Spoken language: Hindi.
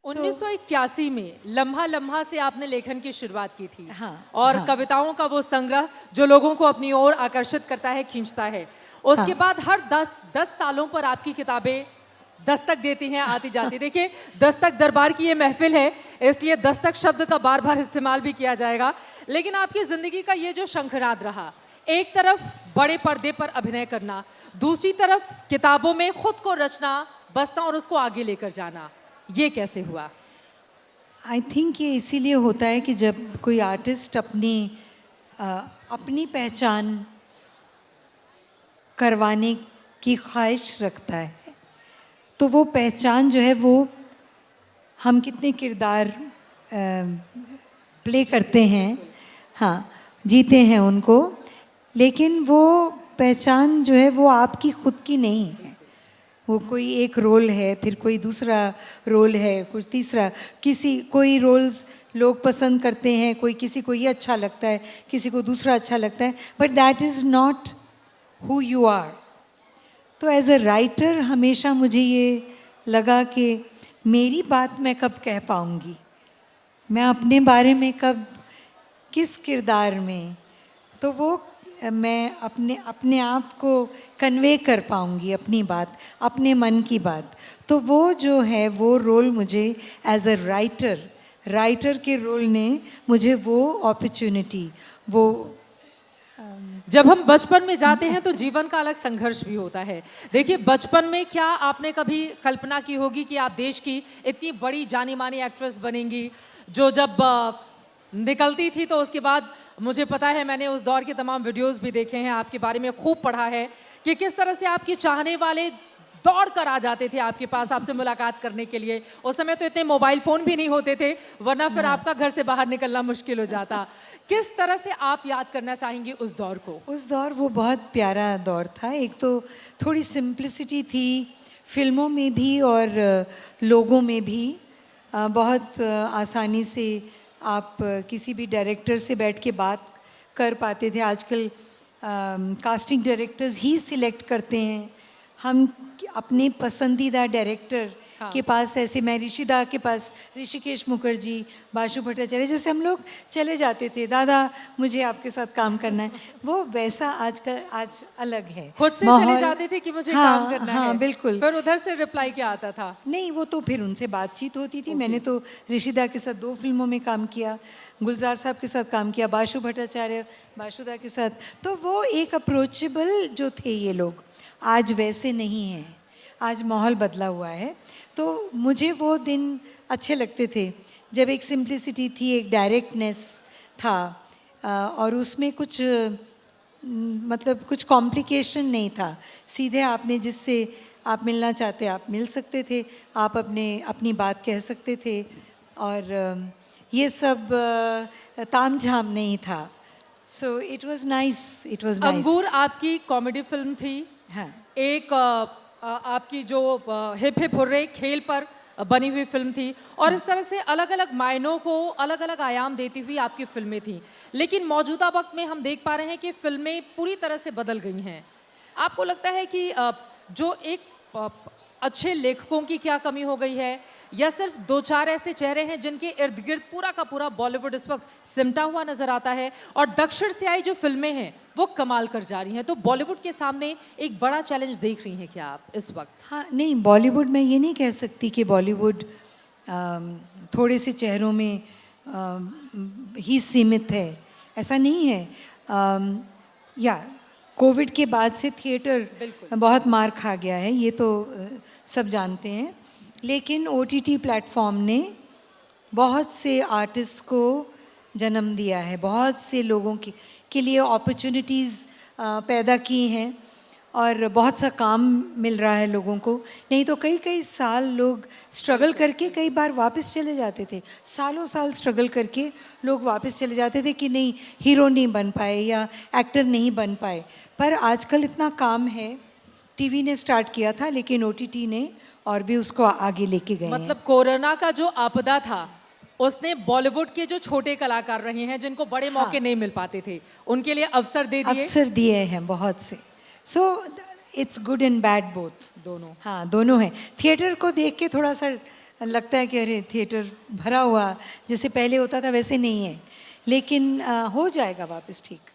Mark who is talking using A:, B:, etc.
A: 1981 में लम्हा लम्हा से आपने लेखन की शुरुआत की थी।
B: हाँ,
A: और
B: हाँ।
A: कविताओं का वो संग्रह जो लोगों को अपनी ओर आकर्षित करता है, खींचता है। उसके
B: हाँ।
A: बाद हर 10 सालों पर आपकी किताबें दस्तक देती हैं, आती जाती। देखिए, दस्तक दरबार की ये महफिल है, इसलिए दस्तक शब्द का बार बार इस्तेमाल भी किया जाएगा। लेकिन आपकी जिंदगी का ये जो शंखनाद रहा, एक तरफ बड़े पर्दे पर अभिनय करना, दूसरी तरफ किताबों में खुद को रचना बसना और उसको आगे लेकर जाना, ये कैसे हुआ?
B: आई थिंक ये इसीलिए होता है कि जब कोई आर्टिस्ट अपनी पहचान करवाने की ख्वाहिश रखता है, तो वो पहचान जो है वो हम कितने किरदार प्ले करते हैं, हाँ, जीते हैं उनको, लेकिन वो पहचान जो है वो आपकी खुद की नहीं है। वो कोई एक रोल है, फिर कोई दूसरा रोल है, कुछ तीसरा, कोई रोल्स लोग पसंद करते हैं, किसी को ये अच्छा लगता है, किसी को दूसरा अच्छा लगता है, but that is not who you are. तो एज अ राइटर हमेशा मुझे ये लगा कि मेरी बात मैं कब कह पाऊँगी, मैं अपने बारे में कब, किस किरदार में, तो वो मैं अपने आप को कन्वे कर पाऊँगी, अपनी बात, अपने मन की बात। तो वो जो है वो रोल मुझे एज अ राइटर के रोल ने मुझे वो अपॉर्चुनिटी, वो
A: जब हम बचपन में जाते हैं तो जीवन का अलग संघर्ष भी होता है। देखिए, बचपन में क्या आपने कभी कल्पना की होगी कि आप देश की इतनी बड़ी जानी मानी एक्ट्रेस बनेंगी, जो जब निकलती थी तो उसके बाद मुझे पता है, मैंने उस दौर के तमाम वीडियोस भी देखे हैं, आपके बारे में खूब पढ़ा है कि किस तरह से आपके चाहने वाले दौड़ कर आ जाते थे आपके पास आपसे मुलाकात करने के लिए। उस समय तो इतने मोबाइल फ़ोन भी नहीं होते थे, वरना फिर आपका घर से बाहर निकलना मुश्किल हो जाता। किस तरह से आप याद करना चाहेंगे उस दौर को?
B: उस दौर वो बहुत प्यारा दौर था। एक तो थोड़ी सिंप्लिसिटी थी फिल्मों में भी और लोगों में भी। बहुत आसानी से आप किसी भी डायरेक्टर से बैठ के बात कर पाते थे। आजकल कास्टिंग डायरेक्टर्स ही सिलेक्ट करते हैं। हम अपने पसंदीदा डायरेक्टर के पास, ऐसे मैं ऋषिदा के पास, ऋषिकेश मुखर्जी, बासु भट्टाचार्य जैसे हम लोग चले जाते थे, दादा मुझे आपके साथ काम करना है। वो वैसा आज अलग है।
A: खुद से चले जाते थे कि मुझे काम करना है?
B: हाँ, बिल्कुल।
A: फिर उधर से रिप्लाई क्या आता था?
B: नहीं, वो तो फिर उनसे बातचीत होती थी। मैंने तो ऋषिदा के साथ 2 फिल्मों में काम किया, गुलजार साहब के साथ काम किया, बासु भट्टाचार्य, बासुदा के साथ। तो वो एक अप्रोचेबल जो थे ये लोग, आज वैसे नहीं हैं। आज माहौल बदला हुआ है। तो मुझे वो दिन अच्छे लगते थे जब एक सिंप्लिसिटी थी, एक डायरेक्टनेस था, और उसमें कुछ मतलब कुछ कॉम्प्लिकेशन नहीं था। सीधे आपने जिससे आप मिलना चाहते आप मिल सकते थे, आप अपनी बात कह सकते थे, और ये सब तामझाम नहीं था। So it was nice, it was nice.
A: अंगूर आपकी कॉमेडी फिल्म थी।
B: हाँ।
A: एक आपकी जो हिप हिप हुर्रे खेल पर बनी हुई फिल्म थी, और इस तरह से अलग अलग मायनों को अलग अलग आयाम देती हुई आपकी फिल्में थी। लेकिन मौजूदा वक्त में हम देख पा रहे हैं कि फिल्में पूरी तरह से बदल गई हैं। आपको लगता है कि जो एक अच्छे लेखकों की क्या कमी हो गई है, या सिर्फ 2-4 ऐसे चेहरे हैं जिनके इर्द गिर्द पूरा का पूरा बॉलीवुड इस वक्त सिमटा हुआ नजर आता है, और दक्षिण से आई जो फिल्में हैं वो कमाल कर जा रही हैं? तो बॉलीवुड के सामने एक बड़ा चैलेंज देख रही हैं क्या आप इस वक्त?
B: हाँ, नहीं, बॉलीवुड में ये नहीं कह सकती कि बॉलीवुड थोड़े से चेहरों में ही सीमित है, ऐसा नहीं है। या कोविड के बाद से थिएटर बहुत मार खा गया है, ये तो सब जानते हैं। लेकिन OTT प्लेटफॉर्म ने बहुत से आर्टिस्ट को जन्म दिया है, बहुत से लोगों के लिए अपॉर्चुनिटीज़ पैदा की हैं, और बहुत सा काम मिल रहा है लोगों को। नहीं तो कई कई साल लोग स्ट्रगल करके कई बार वापस चले जाते थे, सालों साल स्ट्रगल करके लोग वापस चले जाते थे कि नहीं, हीरो नहीं बन पाए या एक्टर नहीं बन पाए। पर आजकल इतना काम है, टीवी ने स्टार्ट किया था लेकिन OTT ने और भी उसको आगे लेके गए हैं।
A: मतलब कोरोना का जो आपदा था, उसने बॉलीवुड के जो छोटे कलाकार रहे हैं जिनको बड़े मौके नहीं मिल पाते थे, उनके लिए अवसर दिए
B: हैं बहुत से। So it's good and bad both,
A: दोनों।
B: हाँ, दोनों हैं। थिएटर को देख के थोड़ा सा लगता है कि अरे थिएटर भरा हुआ, जैसे पहले होता था वैसे नहीं है, लेकिन हो जाएगा वापस ठीक।